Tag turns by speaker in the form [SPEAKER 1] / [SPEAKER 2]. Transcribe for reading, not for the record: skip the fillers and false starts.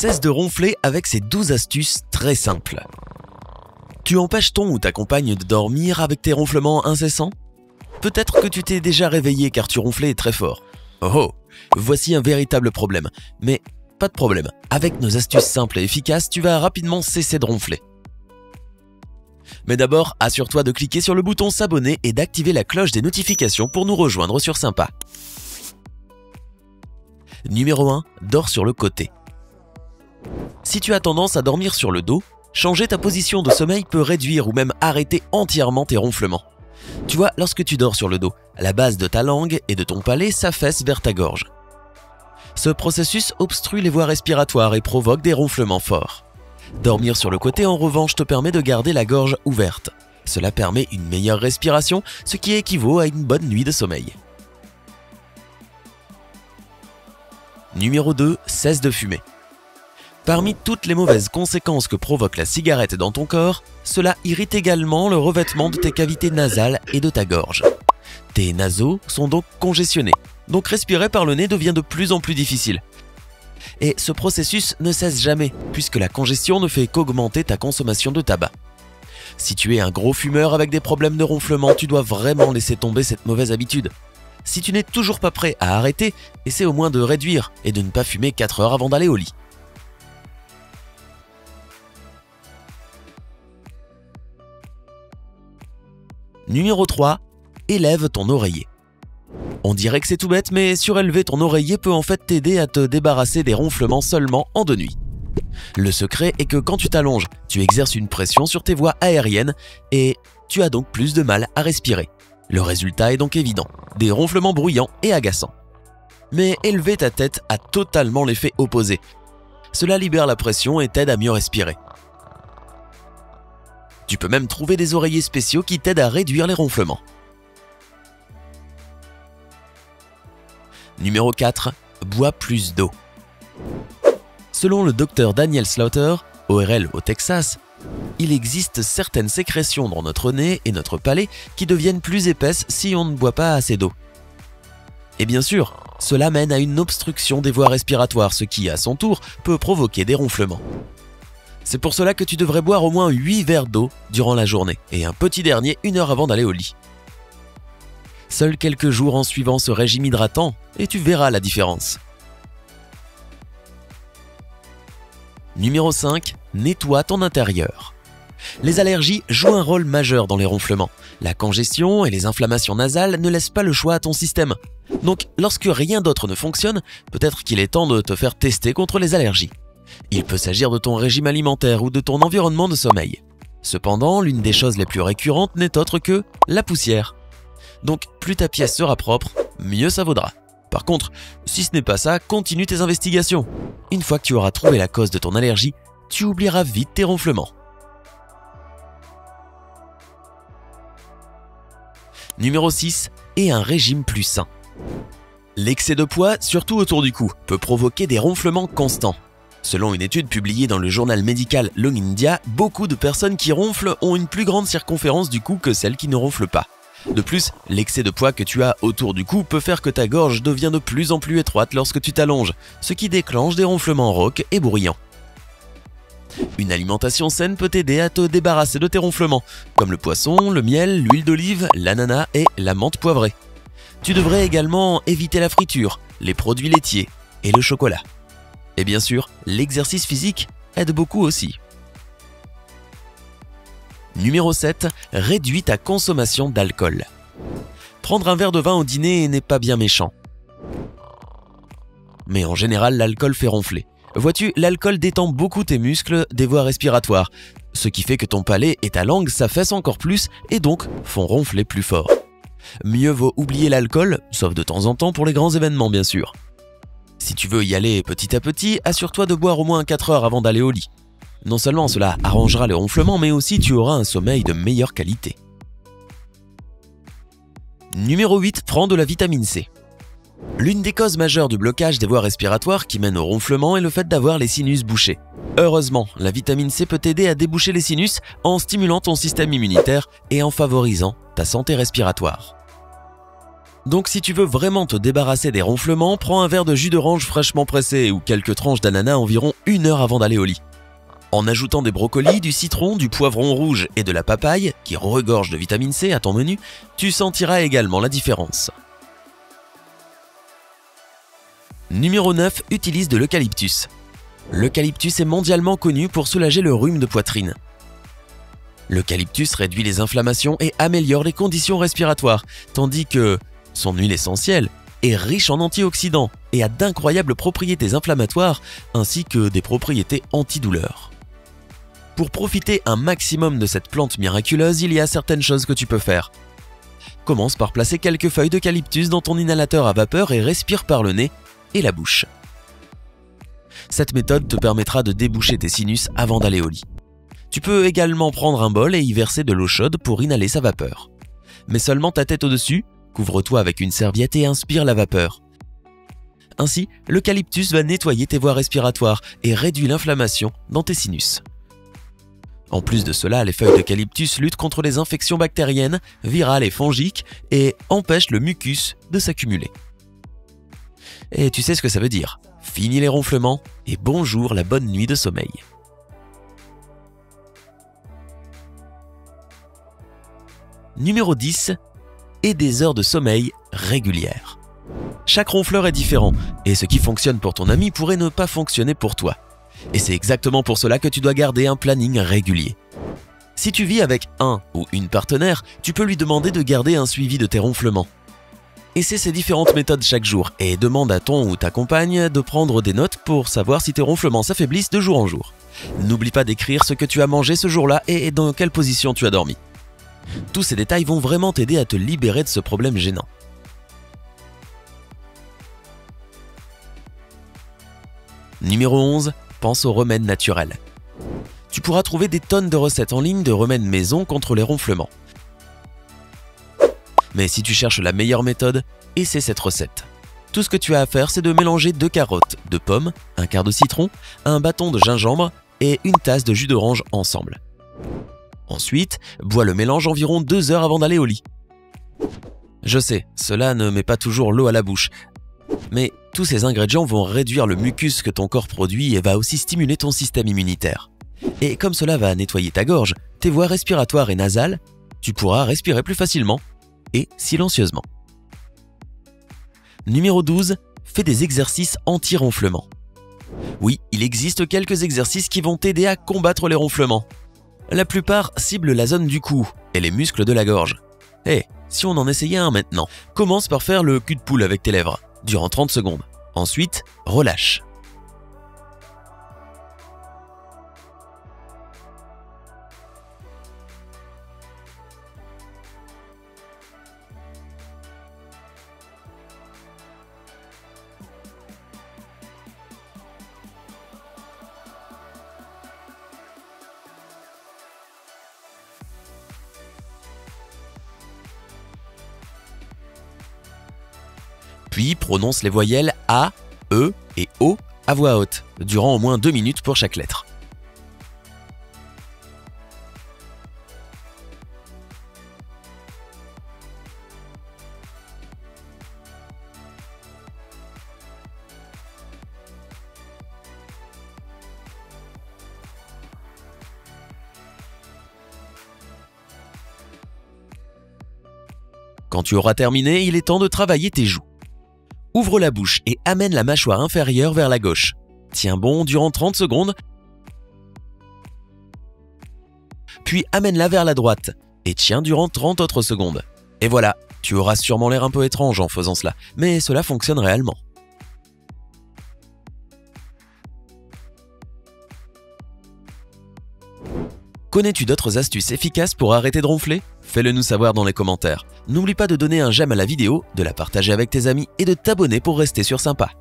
[SPEAKER 1] cesse de ronfler avec ces 12 astuces très simples. Tu empêches ton ou ta compagne de dormir avec tes ronflements incessants? Peut-être que tu t'es déjà réveillé car tu ronflais très fort. Oh, voici un véritable problème. Mais pas de problème, avec nos astuces simples et efficaces, tu vas rapidement cesser de ronfler. Mais d'abord, assure-toi de cliquer sur le bouton s'abonner et d'activer la cloche des notifications pour nous rejoindre sur Sympa. Numéro 1, dors sur le côté. Si tu as tendance à dormir sur le dos, changer ta position de sommeil peut réduire ou même arrêter entièrement tes ronflements. Tu vois, lorsque tu dors sur le dos, la base de ta langue et de ton palais s'affaisse vers ta gorge. Ce processus obstrue les voies respiratoires et provoque des ronflements forts. Dormir sur le côté, en revanche, te permet de garder la gorge ouverte. Cela permet une meilleure respiration, ce qui équivaut à une bonne nuit de sommeil. Numéro 2, cesse de fumer. Parmi toutes les mauvaises conséquences que provoque la cigarette dans ton corps, cela irrite également le revêtement de tes cavités nasales et de ta gorge. Tes naseaux sont donc congestionnés, donc respirer par le nez devient de plus en plus difficile. Et ce processus ne cesse jamais, puisque la congestion ne fait qu'augmenter ta consommation de tabac. Si tu es un gros fumeur avec des problèmes de ronflement, tu dois vraiment laisser tomber cette mauvaise habitude. Si tu n'es toujours pas prêt à arrêter, essaie au moins de réduire et de ne pas fumer 4 heures avant d'aller au lit. Numéro 3, élève ton oreiller. On dirait que c'est tout bête, mais surélever ton oreiller peut en fait t'aider à te débarrasser des ronflements seulement en 2 nuits. Le secret est que quand tu t'allonges, tu exerces une pression sur tes voies aériennes et tu as donc plus de mal à respirer. Le résultat est donc évident, des ronflements bruyants et agaçants. Mais élever ta tête a totalement l'effet opposé. Cela libère la pression et t'aide à mieux respirer. Tu peux même trouver des oreillers spéciaux qui t'aident à réduire les ronflements. Numéro 4, bois plus d'eau. Selon le docteur Daniel Slaughter, ORL au Texas, il existe certaines sécrétions dans notre nez et notre palais qui deviennent plus épaisses si on ne boit pas assez d'eau. Et bien sûr, cela mène à une obstruction des voies respiratoires, ce qui, à son tour, peut provoquer des ronflements. C'est pour cela que tu devrais boire au moins 8 verres d'eau durant la journée et un petit dernier 1 heure avant d'aller au lit. Seuls quelques jours en suivant ce régime hydratant et tu verras la différence. Numéro 5, nettoie ton intérieur. Les allergies jouent un rôle majeur dans les ronflements. La congestion et les inflammations nasales ne laissent pas le choix à ton système. Donc, lorsque rien d'autre ne fonctionne, peut-être qu'il est temps de te faire tester contre les allergies. Il peut s'agir de ton régime alimentaire ou de ton environnement de sommeil. Cependant, l'une des choses les plus récurrentes n'est autre que la poussière. Donc, plus ta pièce sera propre, mieux ça vaudra. Par contre, si ce n'est pas ça, continue tes investigations. Une fois que tu auras trouvé la cause de ton allergie, tu oublieras vite tes ronflements. Numéro 6, et un régime plus sain. L'excès de poids, surtout autour du cou, peut provoquer des ronflements constants. Selon une étude publiée dans le journal médical Lung India, beaucoup de personnes qui ronflent ont une plus grande circonférence du cou que celles qui ne ronflent pas. De plus, l'excès de poids que tu as autour du cou peut faire que ta gorge devient de plus en plus étroite lorsque tu t'allonges, ce qui déclenche des ronflements rauques et bruyants. Une alimentation saine peut t'aider à te débarrasser de tes ronflements, comme le poisson, le miel, l'huile d'olive, l'ananas et la menthe poivrée. Tu devrais également éviter la friture, les produits laitiers et le chocolat. Et bien sûr, l'exercice physique aide beaucoup aussi. Numéro 7, réduis ta consommation d'alcool. Prendre un verre de vin au dîner n'est pas bien méchant. Mais en général, l'alcool fait ronfler. Vois-tu, l'alcool détend beaucoup tes muscles des voies respiratoires, ce qui fait que ton palais et ta langue s'affaissent encore plus et donc font ronfler plus fort. Mieux vaut oublier l'alcool, sauf de temps en temps pour les grands événements bien sûr. Si tu veux y aller petit à petit, assure-toi de boire au moins 4 heures avant d'aller au lit. Non seulement cela arrangera les ronflements, mais aussi tu auras un sommeil de meilleure qualité. Numéro 8, prends de la vitamine C. L'une des causes majeures du blocage des voies respiratoires qui mène au ronflement est le fait d'avoir les sinus bouchés. Heureusement, la vitamine C peut t'aider à déboucher les sinus en stimulant ton système immunitaire et en favorisant ta santé respiratoire. Donc si tu veux vraiment te débarrasser des ronflements, prends un verre de jus d'orange fraîchement pressé ou quelques tranches d'ananas environ 1 heure avant d'aller au lit. En ajoutant des brocolis, du citron, du poivron rouge et de la papaye, qui regorge de vitamine C à ton menu, tu sentiras également la différence. Numéro 9, utilise de l'eucalyptus. L'eucalyptus est mondialement connu pour soulager le rhume de poitrine. L'eucalyptus réduit les inflammations et améliore les conditions respiratoires, tandis que son huile essentielle est riche en antioxydants et a d'incroyables propriétés inflammatoires ainsi que des propriétés antidouleurs. Pour profiter un maximum de cette plante miraculeuse, il y a certaines choses que tu peux faire. Commence par placer quelques feuilles d'eucalyptus dans ton inhalateur à vapeur et respire par le nez et la bouche. Cette méthode te permettra de déboucher tes sinus avant d'aller au lit. Tu peux également prendre un bol et y verser de l'eau chaude pour inhaler sa vapeur. Mets seulement ta tête au-dessus, couvre-toi avec une serviette et inspire la vapeur. Ainsi, l'eucalyptus va nettoyer tes voies respiratoires et réduit l'inflammation dans tes sinus. En plus de cela, les feuilles d'eucalyptus luttent contre les infections bactériennes, virales et fongiques et empêchent le mucus de s'accumuler. Et tu sais ce que ça veut dire. Fini les ronflements et bonjour la bonne nuit de sommeil. Numéro 10. Et des heures de sommeil régulières. Chaque ronfleur est différent et ce qui fonctionne pour ton ami pourrait ne pas fonctionner pour toi. Et c'est exactement pour cela que tu dois garder un planning régulier. Si tu vis avec un ou une partenaire, tu peux lui demander de garder un suivi de tes ronflements. Essaie ces différentes méthodes chaque jour et demande à ton ou ta compagne de prendre des notes pour savoir si tes ronflements s'affaiblissent de jour en jour. N'oublie pas d'écrire ce que tu as mangé ce jour-là et dans quelle position tu as dormi. Tous ces détails vont vraiment t'aider à te libérer de ce problème gênant. Numéro 11. Pense aux remèdes naturels. Tu pourras trouver des tonnes de recettes en ligne de remèdes maison contre les ronflements. Mais si tu cherches la meilleure méthode, essaie cette recette. Tout ce que tu as à faire, c'est de mélanger 2 carottes, 2 pommes, un quart de citron, un bâton de gingembre et une tasse de jus d'orange ensemble. Ensuite, bois le mélange environ 2 heures avant d'aller au lit. Je sais, cela ne met pas toujours l'eau à la bouche, mais tous ces ingrédients vont réduire le mucus que ton corps produit et va aussi stimuler ton système immunitaire. Et comme cela va nettoyer ta gorge, tes voies respiratoires et nasales, tu pourras respirer plus facilement et silencieusement. Numéro 12. Fais des exercices anti-ronflement. Oui, il existe quelques exercices qui vont t'aider à combattre les ronflements. La plupart ciblent la zone du cou et les muscles de la gorge. Si on en essayait un maintenant, commence par faire le cul de poule avec tes lèvres, durant 30 secondes. Ensuite, relâche. Puis prononce les voyelles A, E et O à voix haute, durant au moins 2 minutes pour chaque lettre. Quand tu auras terminé, il est temps de travailler tes joues. Ouvre la bouche et amène la mâchoire inférieure vers la gauche. Tiens bon durant 30 secondes, puis amène-la vers la droite et tiens durant 30 autres secondes. Et voilà, tu auras sûrement l'air un peu étrange en faisant cela, mais cela fonctionne réellement. Connais-tu d'autres astuces efficaces pour arrêter de ronfler? Fais-le nous savoir dans les commentaires. N'oublie pas de donner un j'aime à la vidéo, de la partager avec tes amis et de t'abonner pour rester sur Sympa.